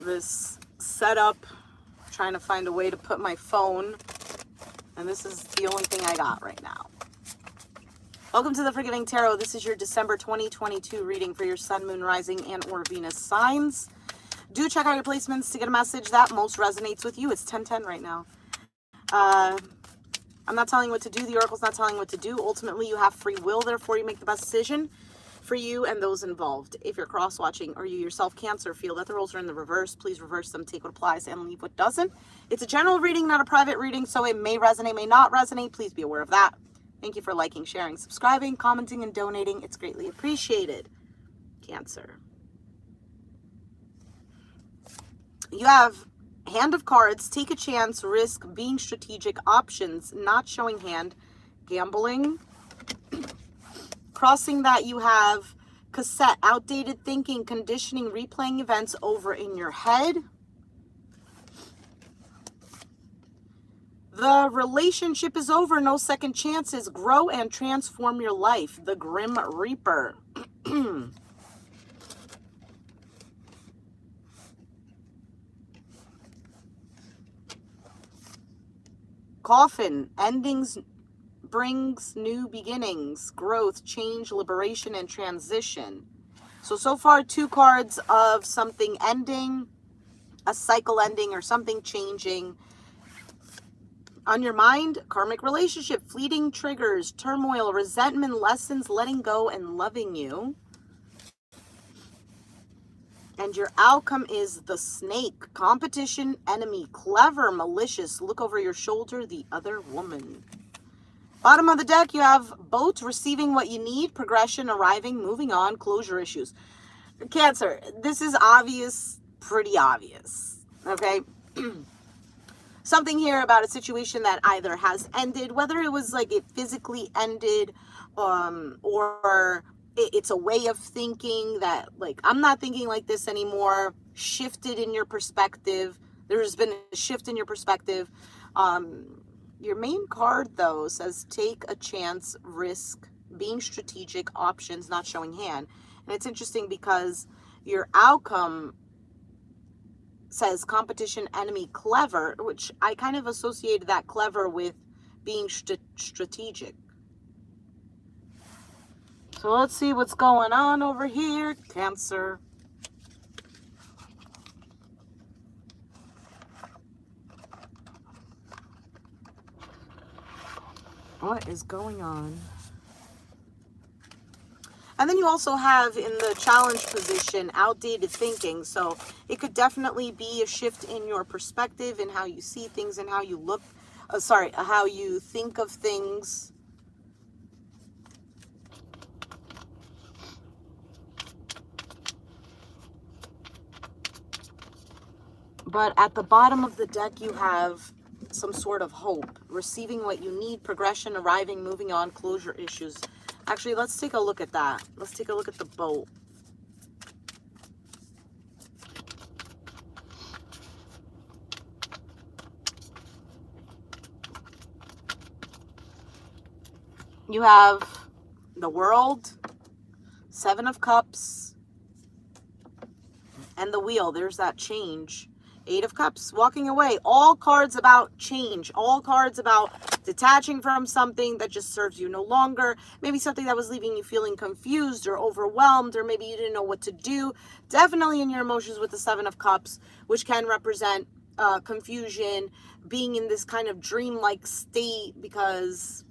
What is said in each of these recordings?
this setup, trying to find a way to put my phone, and this is the only thing I got right now. Welcome to the Forgiving Tarot. This is your December 2022 reading for your Sun, Moon, Rising, and or Venus signs. Do check out your placements to get a message that most resonates with you. It's 10:10 right now. I'm not telling you what to do. The Oracle's not telling you what to do. Ultimately, you have free will. Therefore, you make the best decision for you and those involved. If you're cross-watching or you yourself Cancer feel that the roles are in the reverse, please reverse them, take what applies, and leave what doesn't. It's a general reading, not a private reading, so it may resonate, may not resonate. Please be aware of that. Thank you for liking, sharing, subscribing, commenting, and donating. It's greatly appreciated. Cancer. You have Hand of Cards, take a chance, risk, being strategic, options, not showing hand, gambling. Crossing that, you have cassette, outdated thinking, conditioning, replaying events over in your head. The relationship is over, no second chances. Grow and transform your life. The Grim Reaper. Coffin, endings brings new beginnings, growth, change, liberation, and transition. So far, 2 cards of something ending, a cycle ending, or something changing. On your mind, karmic relationship, fleeting triggers, turmoil, resentment, lessons, letting go, and loving you. And your outcome is the Snake, competition, enemy, clever, malicious, look over your shoulder, the other woman. Bottom of the deck, you have Boat, receiving what you need, progression, arriving, moving on, closure issues. Cancer, this is obvious, pretty obvious, okay? Something here about a situation that either has ended, whether it was like it physically ended, or it's a way of thinking that, like, I'm not thinking like this anymore, shifted in your perspective. There's been a shift in your perspective. Your main card, though, says take a chance, risk, being strategic, options, not showing hand. And it's interesting because your outcome says competition, enemy, clever, which I kind of associated that clever with being strategic. So let's see what's going on over here, Cancer. What is going on? And then you also have in the challenge position, outdated thinking. So it could definitely be a shift in your perspective and how you see things and how you look, how you think of things. But at the bottom of the deck, you have some sort of hope, receiving what you need, progression, arriving, moving on, closure issues. Actually, let's take a look at that. Let's take a look at the Boat. You have the World, 7 of Cups, and the Wheel. There's that change. 8 of Cups, walking away. All cards about change. All cards about detaching from something that just serves you no longer. Maybe something that was leaving you feeling confused or overwhelmed, or maybe you didn't know what to do. Definitely in your emotions with the 7 of Cups, which can represent confusion, being in this kind of dreamlike state because,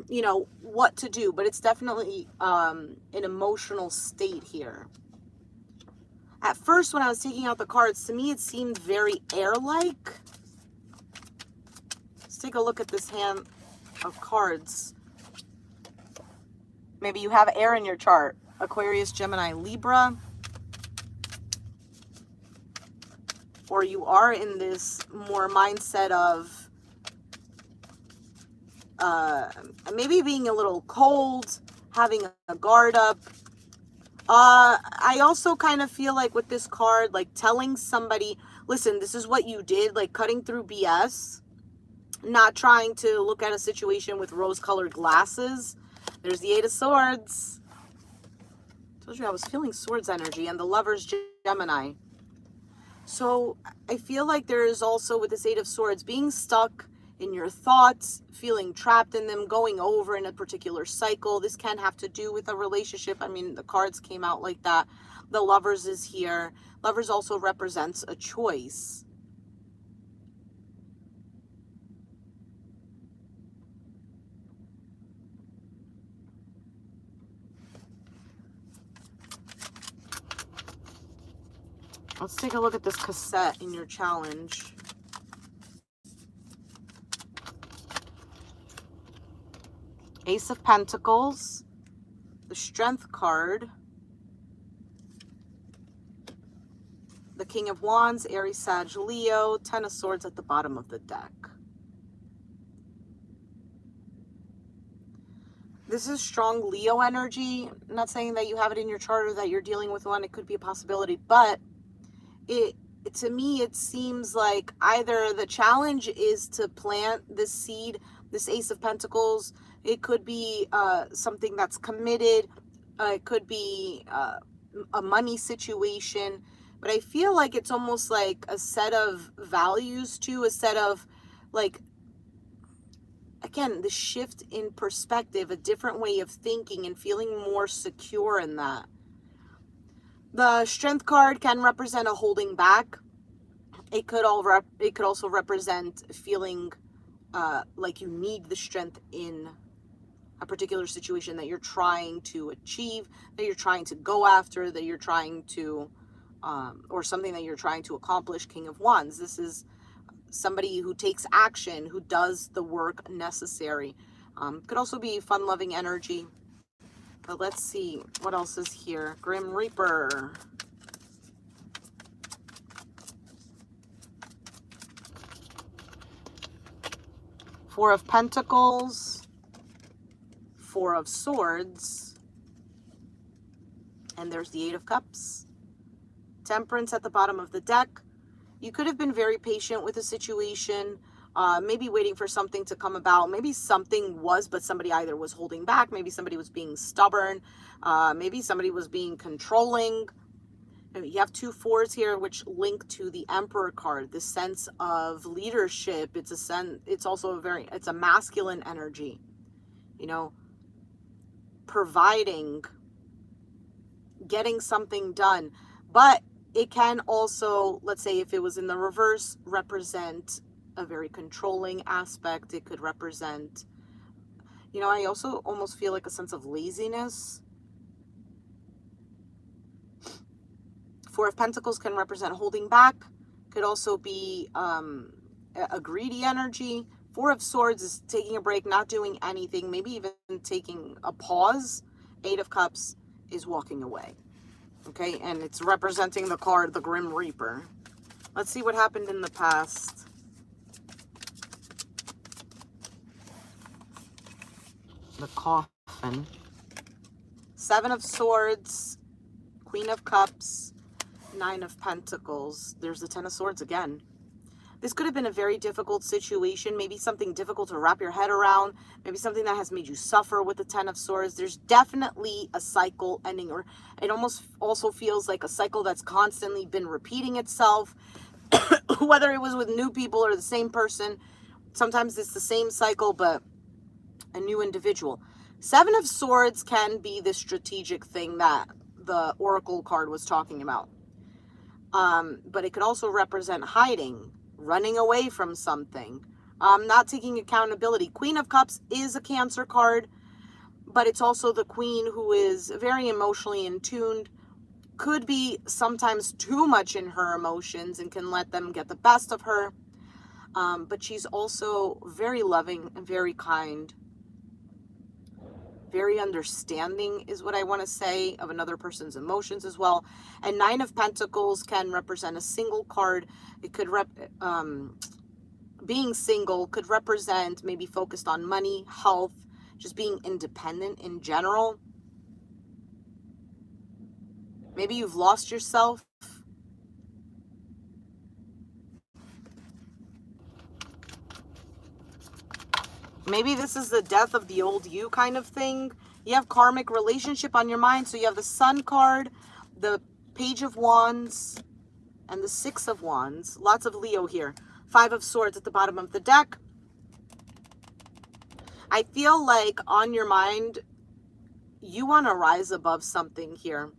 you know, what to do. But it's definitely an emotional state here. At first, when I was taking out the cards, to me, it seemed very air-like. Let's take a look at this hand of cards. Maybe you have air in your chart. Aquarius, Gemini, Libra. Or you are in this more mindset of maybe being a little cold, having a guard up. I also kind of feel like with this card, like telling somebody, listen, this is what you did, like cutting through BS, not trying to look at a situation with rose-colored glasses. There's the 8 of Swords. I told you I was feeling swords energy, and the Lover's Gemini. So I feel like there is also, with this Eight of Swords, being stuck in your thoughts, feeling trapped in them, going over in a particular cycle. This can have to do with a relationship. I mean, the cards came out like that. The Lovers is here. Lovers also represents a choice. Let's take a look at this cassette in your challenge. Ace of Pentacles, the Strength card, the King of Wands, Aries, Sag, Leo, Ten of Swords at the bottom of the deck. This is strong Leo energy. I'm not saying that you have it in your chart or that you're dealing with one. It could be a possibility, but to me, it seems like either the challenge is to plant this seed, this Ace of Pentacles. It could be something that's committed. It could be a money situation. But I feel like it's almost like a set of values too, a set of, like, again, the shift in perspective, a different way of thinking and feeling more secure in that. The Strength card can represent a holding back. It could also represent feeling like you need the strength in a particular situation that you're trying to achieve, that you're trying to go after, that you're trying to, or something that you're trying to accomplish. King of Wands. This is somebody who takes action, who does the work necessary. Could also be fun-loving energy. But let's see what else is here. Grim Reaper. Four of Pentacles. Four of Swords. And there's the Eight of Cups. Temperance at the bottom of the deck. You could have been very patient with a situation, maybe waiting for something to come about. Maybe something was, but somebody either was holding back. Maybe somebody was being stubborn. Maybe somebody was being controlling. You have two fours here, which link to the Emperor card, the sense of leadership. It's also it's a masculine energy, you know, providing, getting something done. But it can also, let's say if it was in the reverse, represent a very controlling aspect. It could represent, you know, I also almost feel like a sense of laziness. Four of Pentacles can represent holding back. Could also be a greedy energy. Four of Swords is taking a break, not doing anything, maybe even taking a pause. Eight of Cups is walking away. Okay, and it's representing the card, the Grim Reaper. Let's see what happened in the past. The Coffin. Seven of Swords, Queen of Cups, Nine of Pentacles. There's the Ten of Swords again. This could have been a very difficult situation, maybe something difficult to wrap your head around, maybe something that has made you suffer with the Ten of Swords. There's definitely a cycle ending, or it almost also feels like a cycle that's constantly been repeating itself, whether it was with new people or the same person. Sometimes it's the same cycle, but a new individual. Seven of Swords can be the strategic thing that the Oracle card was talking about. But it could also represent hiding, running away from something, not taking accountability. Queen of Cups is a Cancer card, but it's also the queen who is very emotionally in tuned, could be sometimes too much in her emotions and can let them get the best of her. But she's also very loving and very kind, very understanding is what I want to say, of another person's emotions as well. And Nine of Pentacles can represent a single card. It could being single could represent maybe focused on money, health, just being independent in general. Maybe you've lost yourself. Maybe this is the death of the old you kind of thing. You have karmic relationship on your mind. So you have the Sun card, the Page of Wands, and the Six of Wands. Lots of Leo here. Five of Swords at the bottom of the deck. I feel like on your mind, you want to rise above something here.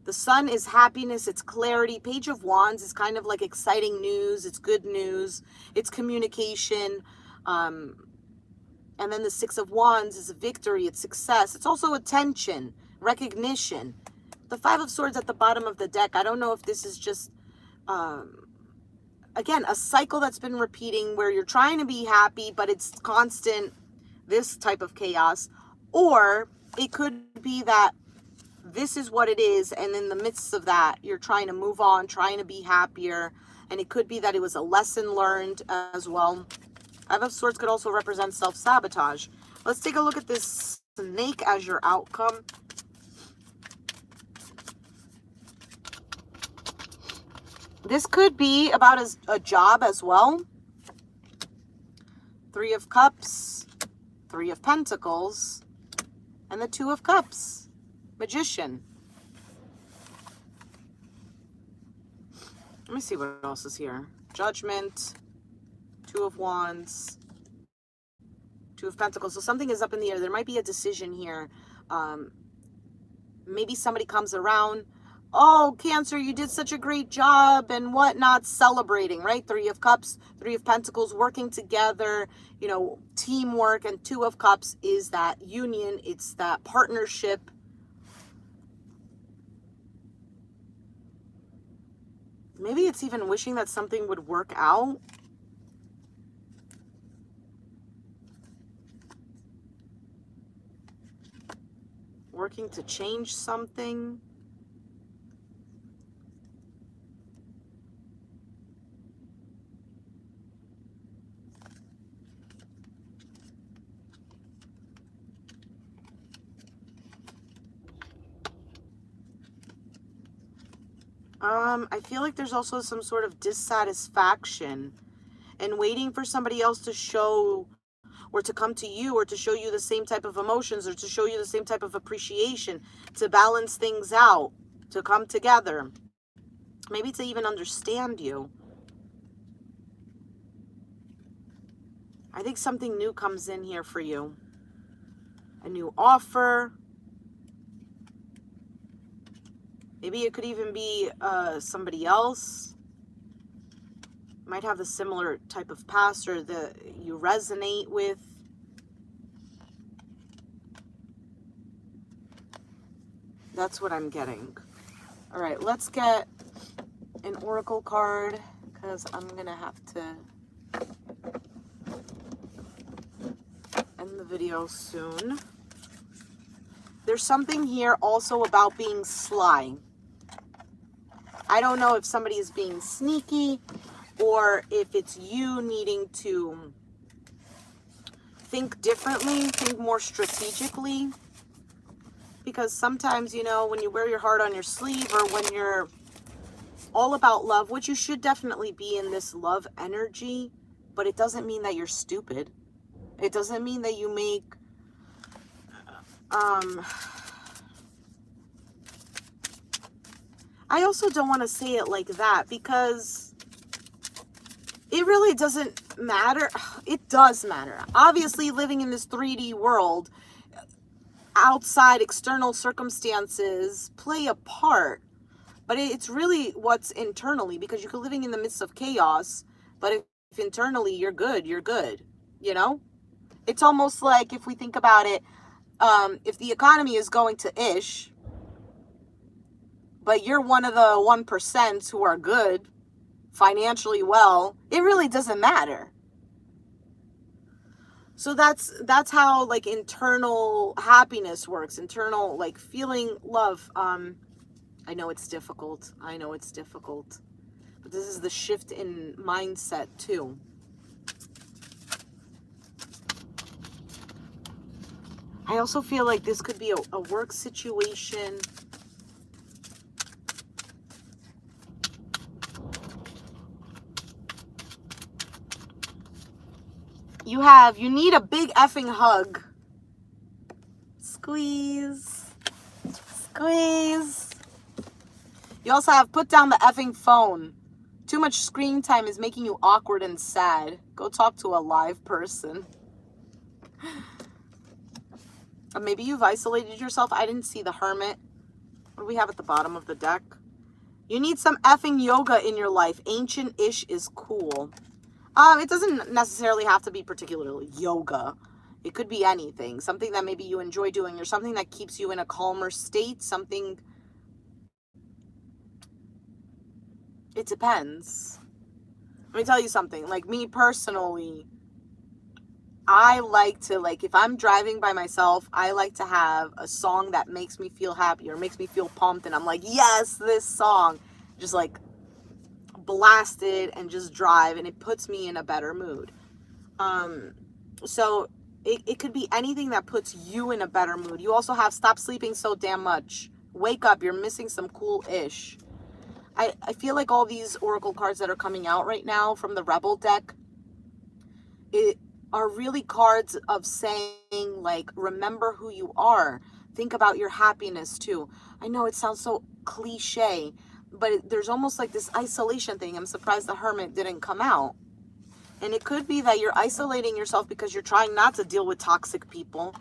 The Sun is happiness, it's clarity. Page of Wands is kind of like exciting news, it's good news, it's communication. And then the Six of Wands is victory, it's success. It's also attention, recognition. The Five of Swords at the bottom of the deck, I don't know if this is just, again, a cycle that's been repeating where you're trying to be happy, but it's constant, this type of chaos. Or it could be that this is what it is, and in the midst of that, you're trying to move on, trying to be happier, and it could be that it was a lesson learned as well. Five of Swords could also represent self-sabotage. Let's take a look at this snake as your outcome. This could be about a job as well. Three of Cups, Three of Pentacles, and the Two of Cups. Magician. Let me see what else is here. Judgment, Two of Wands, Two of Pentacles. So something is up in the air. There might be a decision here. Maybe somebody comes around. Oh, Cancer, you did such a great job and whatnot. Celebrating, right? Three of Cups, Three of Pentacles, working together, you know, teamwork. And Two of Cups is that union. It's that partnership. Maybe it's even wishing that something would work out. Working to change something. I feel like there's also some sort of dissatisfaction and waiting for somebody else to show or to come to you or to show you the same type of emotions or to show you the same type of appreciation, to balance things out, to come together, maybe to even understand you. I think something new comes in here for you. A new offer. Maybe it could even be somebody else. Might have a similar type of past or that you resonate with. That's what I'm getting. All right, let's get an oracle card because I'm going to have to end the video soon. There's something here also about being sly. I don't know if somebody is being sneaky or if it's you needing to think differently, think more strategically. Because sometimes, you know, when you wear your heart on your sleeve or when you're all about love, which you should definitely be in this love energy, but it doesn't mean that you're stupid. It doesn't mean that you make I also don't want to say it like that because it really doesn't matter. It does matter. Obviously, living in this 3D world, outside external circumstances play a part, but it's really what's internally, because you could be living in the midst of chaos, but if internally you're good, you know? It's almost like, if we think about it, if the economy is going to ish, but you're one of the 1% who are good, financially well, it really doesn't matter. So that's how, like, internal happiness works, internal, like, feeling love. I know it's difficult. But this is the shift in mindset too. I also feel like this could be a work situation. You need a big effing hug. Squeeze. Squeeze. You also have put down the effing phone. Too much screen time is making you awkward and sad. Go talk to a live person. Or maybe you've isolated yourself. I didn't see the Hermit. What do we have at the bottom of the deck? You need some effing yoga in your life. Ancient-ish is cool. It doesn't necessarily have to be particularly yoga. It could be anything. Something that maybe you enjoy doing or something that keeps you in a calmer state. Something... It depends. Let me tell you something. Like me personally, I like to, like, if I'm driving by myself, I like to have a song that makes me feel happy or makes me feel pumped. And I'm like, yes, this song. Just like blast it and just drive. And it puts me in a better mood. So it could be anything that puts you in a better mood. You also have stop sleeping so damn much. Wake up. You're missing some cool-ish. I feel like all these oracle cards that are coming out right now from the Rebel deck, it are really cards of saying, like, remember who you are. Think about your happiness too. I know it sounds so cliche, but there's almost like this isolation thing. I'm surprised the Hermit didn't come out. And it could be that you're isolating yourself because you're trying not to deal with toxic people,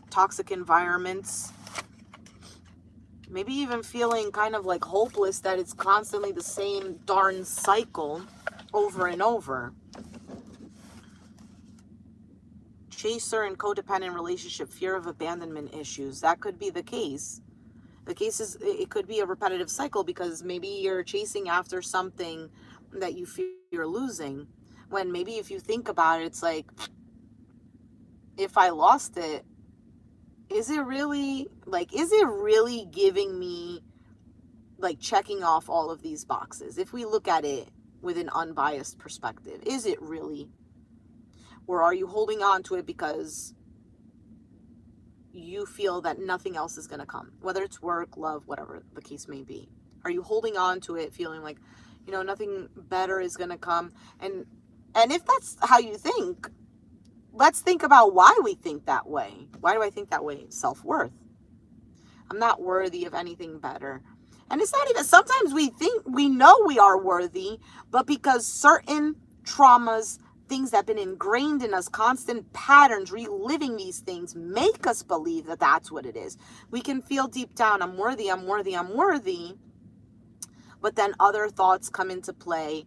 toxic environments. Maybe even feeling kind of like hopeless that it's constantly the same darn cycle over and over. Chaser and codependent relationship, fear of abandonment issues. That could be the case. The case is, it could be a repetitive cycle because maybe you're chasing after something that you feel you're losing. When maybe if you think about it, it's like, if I lost it, is it really giving me, like, checking off all of these boxes? If we look at it with an unbiased perspective, is it really? Or are you holding on to it because you feel that nothing else is going to come? Whether it's work, love, whatever the case may be. Are you holding on to it feeling like, you know, nothing better is going to come? And if that's how you think, let's think about why we think that way. Why do I think that way? Self-worth. I'm not worthy of anything better. And it's not even, sometimes we think we know we are worthy, but because certain traumas, things that have been ingrained in us, constant patterns, reliving these things, make us believe that that's what it is. We can feel deep down, I'm worthy, I'm worthy, I'm worthy. But then other thoughts come into play.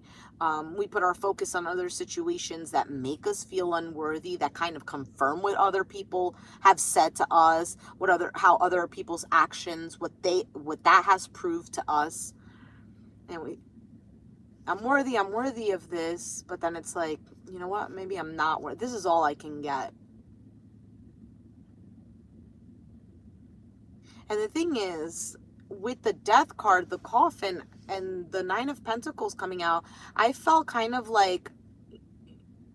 We put our focus on other situations that make us feel unworthy, that kind of confirm what other people have said to us, how other people's actions, what that has proved to us. And I'm worthy of this, but then it's like, you know what? Maybe I'm not worthy. This is all I can get. And the thing is, with the Death card, the Coffin, and the Nine of Pentacles coming out, I felt kind of like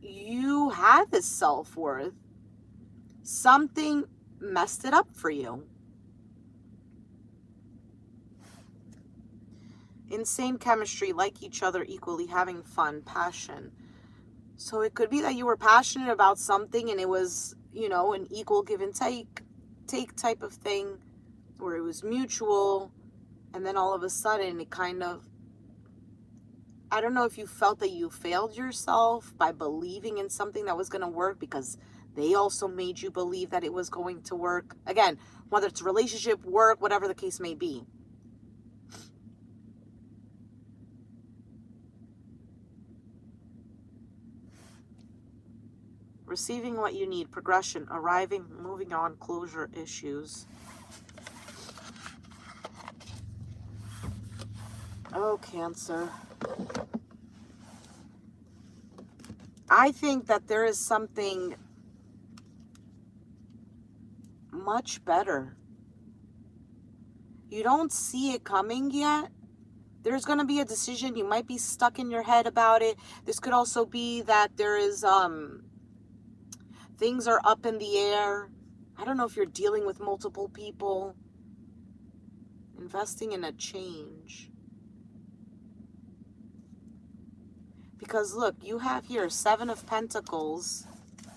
you had this self-worth. Something messed it up for you. Insane chemistry, like each other equally, having fun, passion. So it could be that you were passionate about something and it was, you know, an equal give and take type of thing, where it was mutual. And then all of a sudden it kind of, I don't know if you felt that you failed yourself by believing in something that was going to work because they also made you believe that it was going to work. Again, whether it's relationship, work, whatever the case may be. Receiving what you need, progression, arriving, moving on, closure, issues. Oh, Cancer. I think that there is something much better. You don't see it coming yet. There's going to be a decision. You might be stuck in your head about it. This could also be that there is, things are up in the air. I don't know if you're dealing with multiple people. Investing in a change. Because look, you have here Seven of Pentacles,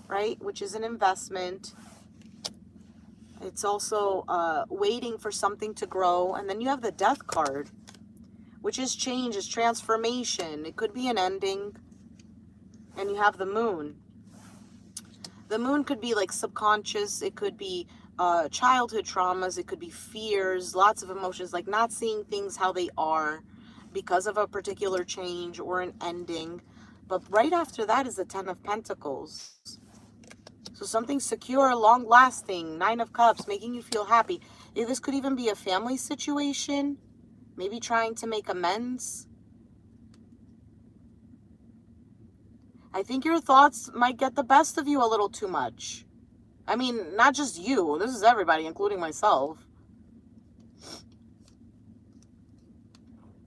right? Which is an investment. It's also waiting for something to grow. And then you have the Death card. which is change, is transformation. It could be an ending. And you have the moon. The moon could be like subconscious. It could be childhood traumas. It could be fears, lots of emotions, like not seeing things how they are because of a particular change or an ending. But right after that is the 10 of Pentacles. So something secure, long-lasting, 9 of Cups, making you feel happy. This could even be a family situation, maybe trying to make amends. I think your thoughts might get the best of you a little too much. I mean, not just you. This is everybody, including myself.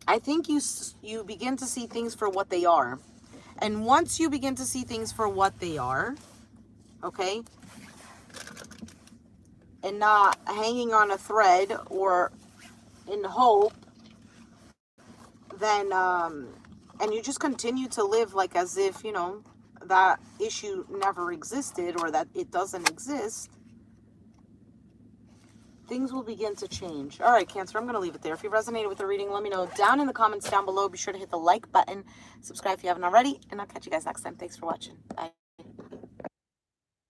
I think you begin to see things for what they are. And once you begin to see things for what they are, okay, and not hanging on a thread or in hope, then, and you just continue to live like as if, you know, that issue never existed or that it doesn't exist, things will begin to change. All right, Cancer, I'm going to leave it there. If you resonated with the reading, let me know down in the comments down below. Be sure to hit the like button, subscribe if you haven't already, and I'll catch you guys next time. Thanks for watching. Bye.